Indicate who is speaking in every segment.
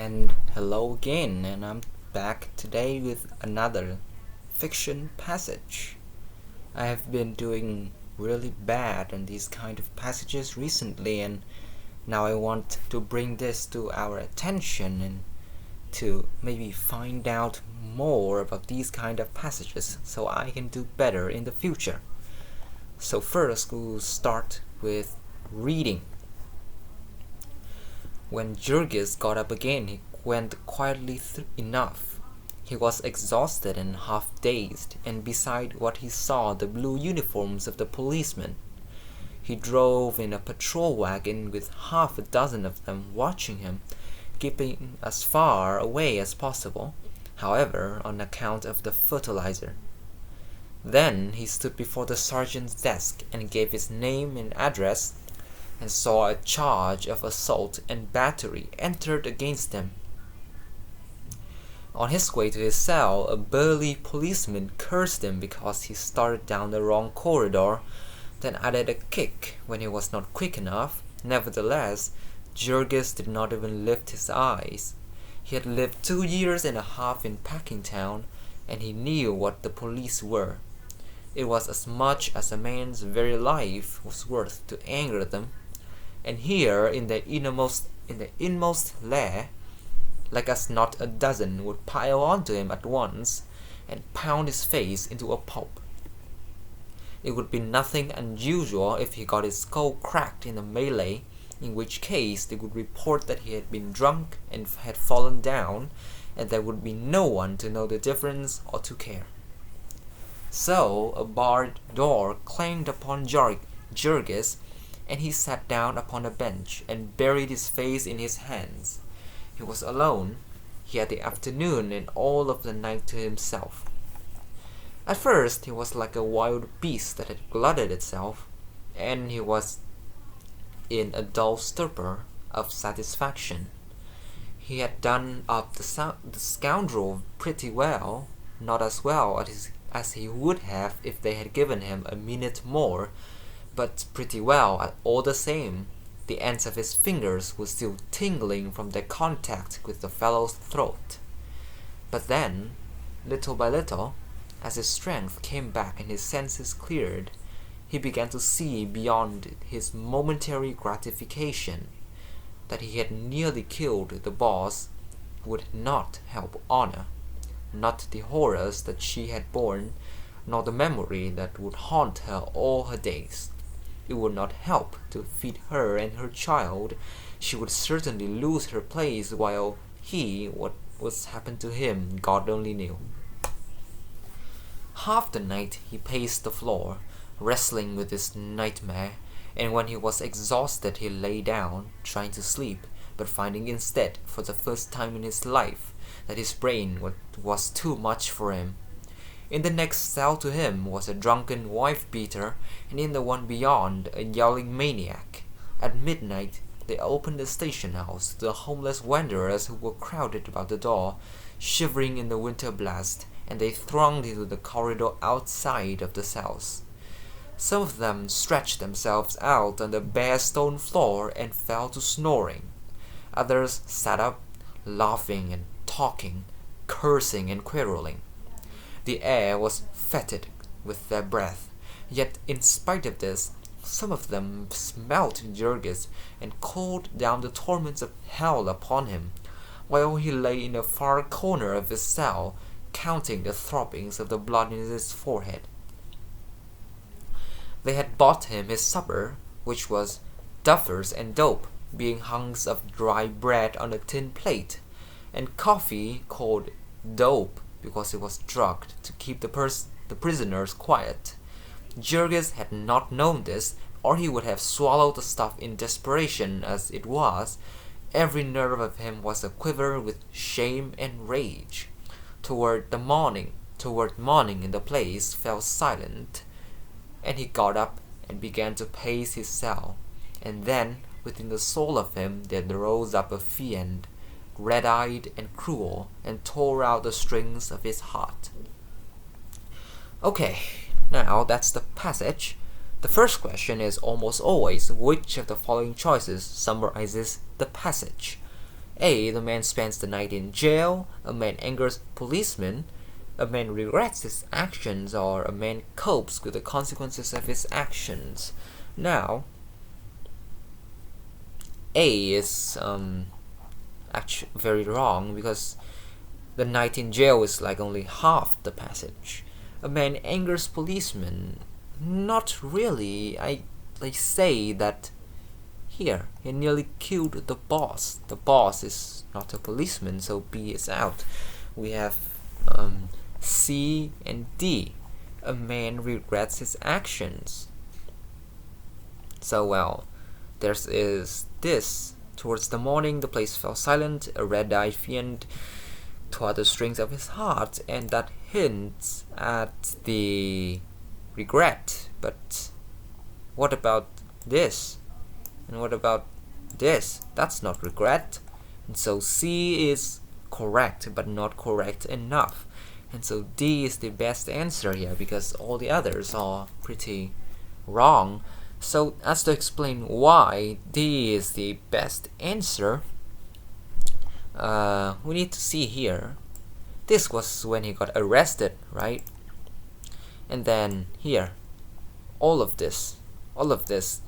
Speaker 1: And hello again, and I'm back today with another fiction passage. I have been doing really bad on these kind of passages recently, and now I want to bring this to our attention and to maybe find out more about these kind of passages so I can do better in the future. So first we'll start with reading. When Jurgis got up again, he went quietly enough. He was exhausted and half-dazed, and beside what he saw the blue uniforms of the policemen. He drove in a patrol wagon with half a dozen of them watching him, keeping as far away as possible, however, on account of the fertilizer. Then he stood before the sergeant's desk and gave his name and address, and saw a charge of assault and battery entered against him. On his way to his cell, a burly policeman cursed him because he started down the wrong corridor, then added a kick when he was not quick enough. Nevertheless, Jurgis did not even lift his eyes. He had lived 2 years and a half in Packingtown, and he knew what the police were. It was as much as a man's very life was worth to anger them. And here, in the inmost lair, like as not a dozen would pile onto him at once and pound his face into a pulp. It would be nothing unusual if he got his skull cracked in a melee, in which case they would report that he had been drunk and had fallen down, and there would be no one to know the difference or to care. So a barred door clanged upon Jurgis, and he sat down upon a bench and buried his face in his hands. He was alone. He had the afternoon and all of the night to himself. At first he was like a wild beast that had glutted itself, and he was in a dull stupor of satisfaction. He had done up the scoundrel pretty well, not as well as he would have if they had given him a minute more, but pretty well all the same. The ends of his fingers were still tingling from their contact with the fellow's throat. But then, little by little, as his strength came back and his senses cleared, he began to see beyond his momentary gratification that he had nearly killed the boss would not help Honor, not the horrors that she had borne, nor the memory that would haunt her all her days. It would not help to feed her and her child. She would certainly lose her place, while what was happened to him, God only knew. Half the night he paced the floor, wrestling with this nightmare, and when he was exhausted he lay down, trying to sleep, but finding instead, for the first time in his life, that his brain was too much for him. In the next cell to him was a drunken wife-beater, and in the one beyond a yelling maniac. At midnight they opened the station house to the homeless wanderers who were crowded about the door, shivering in the winter blast, and they thronged into the corridor outside of the cells. Some of them stretched themselves out on the bare stone floor and fell to snoring. Others sat up, laughing and talking, cursing and quarreling. The air was fetid with their breath, yet in spite of this, some of them smelt Jurgis and called down the torments of hell upon him, while he lay in a far corner of his cell, counting the throbbings of the blood in his forehead. They had bought him his supper, which was duffers and dope, being hunks of dry bread on a tin plate, and coffee called dope because it was drugged to keep the prisoners quiet. Jurgis had not known this, or he would have swallowed the stuff in desperation. As it was, every nerve of him was aquiver with shame and rage. Toward morning, the place fell silent, and he got up and began to pace his cell, and then within the soul of him there rose up a fiend, red-eyed and cruel, and tore out the strings of his heart. Okay, now that's the passage. The first question is almost always which of the following choices summarizes the passage. A. The man spends the night in jail. A man angers policemen. A man regrets his actions, or a man copes with the consequences of his actions. Now, A is actually very wrong, because the night in jail is like only half the passage. A man angers policemen. Not really. They say that here he nearly killed the boss. The boss is not a policeman, so B is out. We have C and D. A man regrets his actions. So well, there is this. Towards the morning, the place fell silent. A red-eyed fiend tore the strings of his heart, and that hints at the regret. But what about this? And what about this? That's not regret. And so C is correct, but not correct enough. And so D is the best answer here, because all the others are pretty wrong. So as to explain why D is the best answer, we need to see here. This was when he got arrested, right? And then here, all of this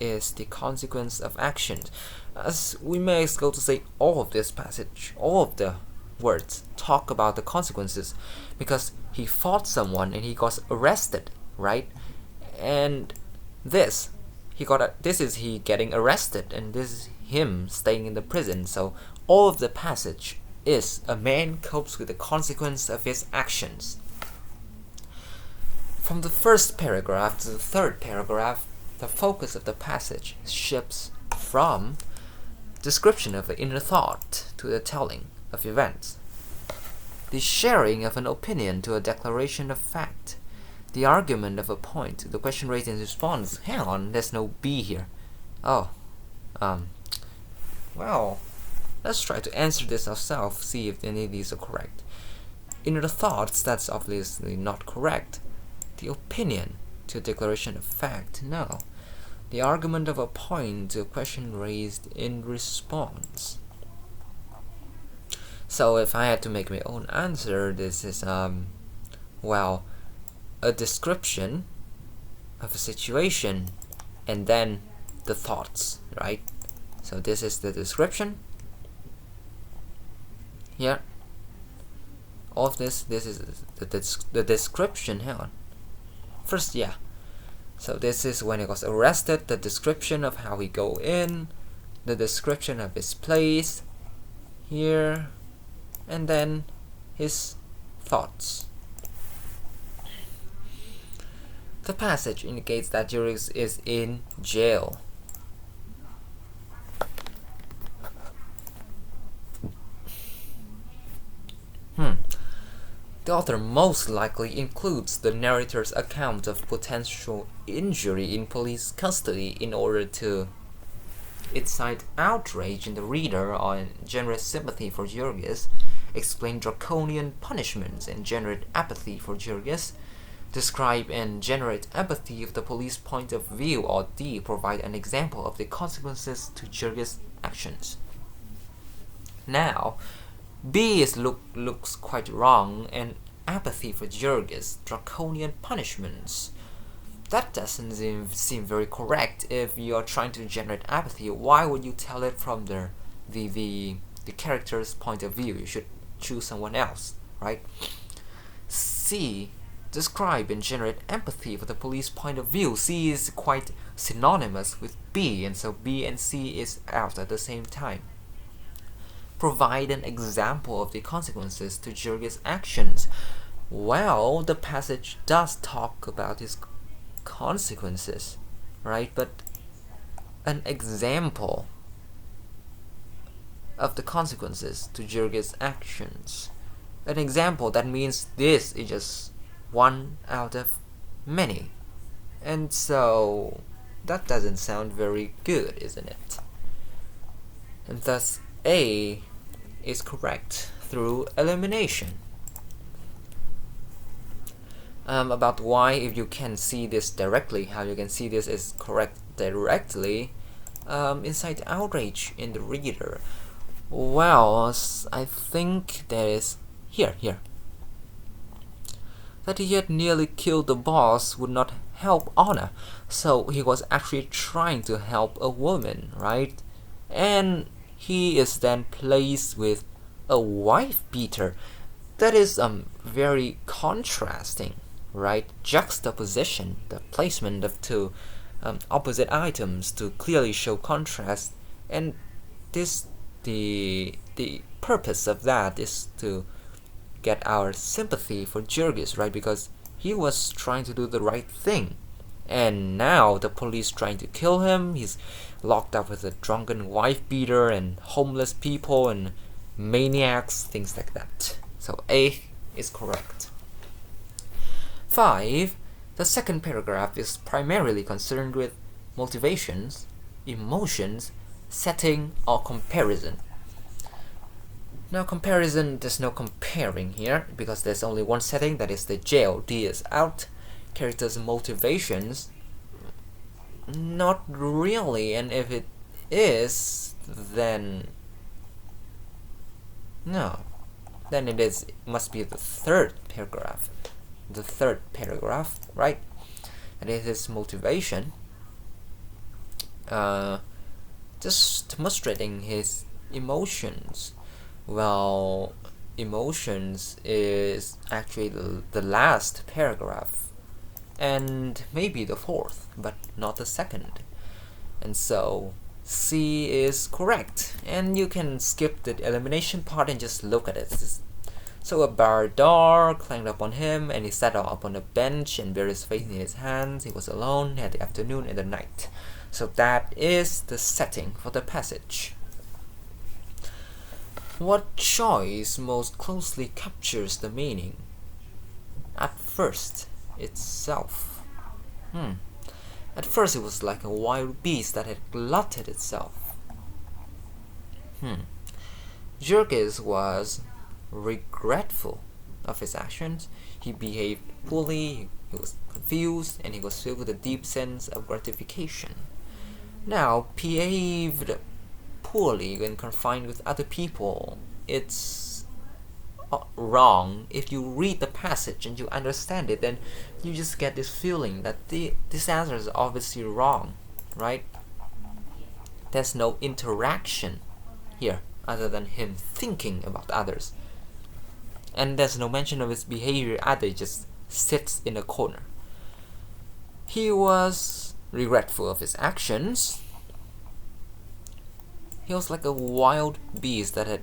Speaker 1: is the consequence of actions. As we may as go to say, all of this passage, all of the words talk about the consequences, because he fought someone and he got arrested, right? And this is he getting arrested, and this is him staying in the prison. So all of the passage is a man copes with the consequence of his actions. From the first paragraph to the third paragraph, the focus of the passage shifts from description of the inner thought to the telling of events, the sharing of an opinion to a declaration of fact, the argument of a point to the question raised in response. Hang on, there's no B here. Oh, well, let's try to answer this ourselves, see if any of these are correct. Inner thoughts, that's obviously not correct. The opinion to a declaration of fact, no. The argument of a point to a question raised in response. So if I had to make my own answer, this is well, a description of a situation and then the thoughts, right? So this is the description. Here, all of this is the description. Hang on. First, yeah. So this is when he was arrested, the description of how he go in, the description of his place here, and then his thoughts. The passage indicates that Juris is in jail. The author most likely includes the narrator's account of potential injury in police custody in order to incite outrage in the reader or generate sympathy for Georgius, explain draconian punishments and generate apathy for Georgius, describe and generate empathy of the police point of view, or D, provide an example of the consequences to Georgius' actions. Now, B looks quite wrong, and apathy for Georgius, draconian punishments. That doesn't seem very correct. If you are trying to generate apathy, why would you tell it from the character's point of view? You should choose someone else, right? C, describe and generate empathy for the police point of view. C is quite synonymous with B, and so B and C is out at the same time. Provide an example of the consequences to Georgius' actions. Well, the passage does talk about his consequences, right? But an example of the consequences to Georgius' actions. An example, that means this is just one out of many. And so that doesn't sound very good, isn't it? And thus A is correct through elimination. About why, if you can see this directly, how you can see this is correct directly, incite outrage in the reader. Well, I think there is here. That he had nearly killed the boss would not help honor, so he was actually trying to help a woman, right? And he is then placed with a wife beater. That is very contrasting, right? Juxtaposition, the placement of two opposite items to clearly show contrast, and this the purpose of that is to get our sympathy for Jurgis, right? Because he was trying to do the right thing, and now the police trying to kill him. He's locked up with a drunken wife beater and homeless people and maniacs, things like that. So A is correct. 5. The second paragraph is primarily concerned with motivations, emotions, setting, or comparison. Now comparison, there's no comparing here because there's only one setting, that is the jail. D is out. Characters' motivations, not really, and if it is, then no, then it must be the third paragraph. The third paragraph, right? And it is motivation, just demonstrating his emotions. Well, emotions is actually the last paragraph, and maybe the fourth, but not the second. And so C is correct, and you can skip the elimination part and just look at it. So a barred door clanged upon him, and he sat up on a bench and buried his face in his hands. He was alone, had the afternoon and the night. So that is the setting for the passage. What choice most closely captures the meaning? At first, itself. At first it was like a wild beast that had glutted itself. Jurgis was regretful of his actions. He behaved poorly, he was confused, and he was filled with a deep sense of gratification. Now, behaved poorly when confined with other people, it's wrong. If you read the passage and you understand it, then you just get this feeling that this answer is obviously wrong, right? There's no interaction here other than him thinking about others, and there's no mention of his behavior either. He just sits in a corner. He was regretful of his actions. He was like a wild beast that had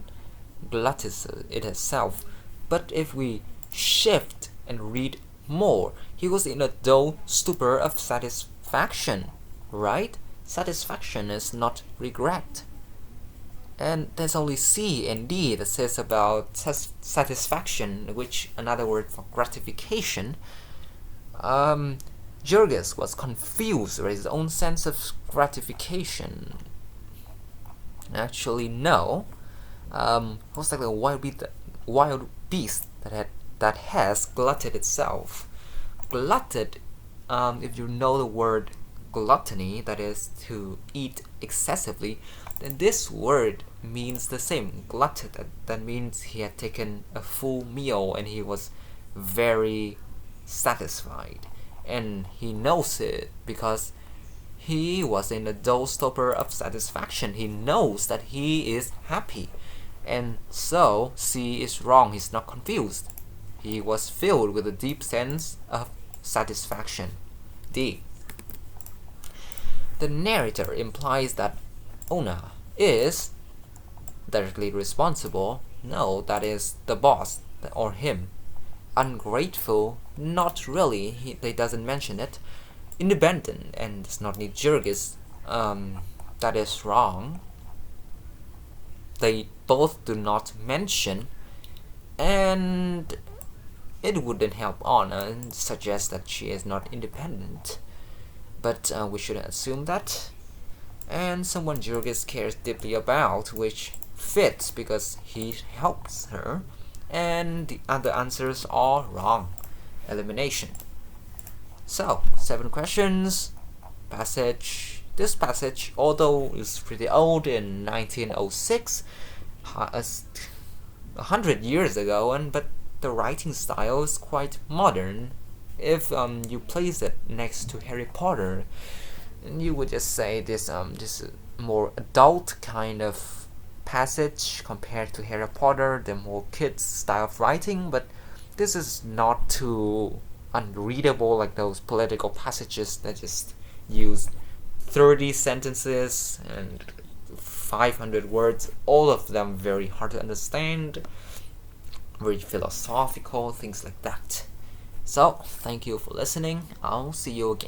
Speaker 1: glutted it itself. But if we shift and read more, he was in a dull stupor of satisfaction, right? Satisfaction is not regret. And there's only C and D that says about satisfaction, which another word for gratification. Jurgis was confused with his own sense of gratification. Actually, no. It was like a wild beast that has glutted itself. Glutted, if you know the word gluttony, that is to eat excessively, then this word means the same. Glutted, that means he had taken a full meal and he was very satisfied. And he knows it because he was in a dull stupor of satisfaction. He knows that he is happy. And so C is wrong. He's not confused. He was filled with a deep sense of satisfaction. D. The narrator implies that Ona is directly responsible. No, that is the boss or him. Ungrateful, not really. They doesn't mention it. Independent, and does not need Jurgis. That is wrong. They both do not mention, and it wouldn't help Anna and suggest that she is not independent. But we shouldn't assume that. And someone Jurgis cares deeply about, which fits because he helps her, and the other answers are wrong. Elimination. So, 7 questions. Passage. This passage, although it's pretty old in 1906, 100 years ago, but the writing style is quite modern. If you place it next to Harry Potter, you would just say this more adult kind of passage compared to Harry Potter, the more kids style of writing, but this is not too unreadable like those political passages that just use 30 sentences and 500 words, all of them very hard to understand, very philosophical, things like that. So, thank you for listening. I'll see you again.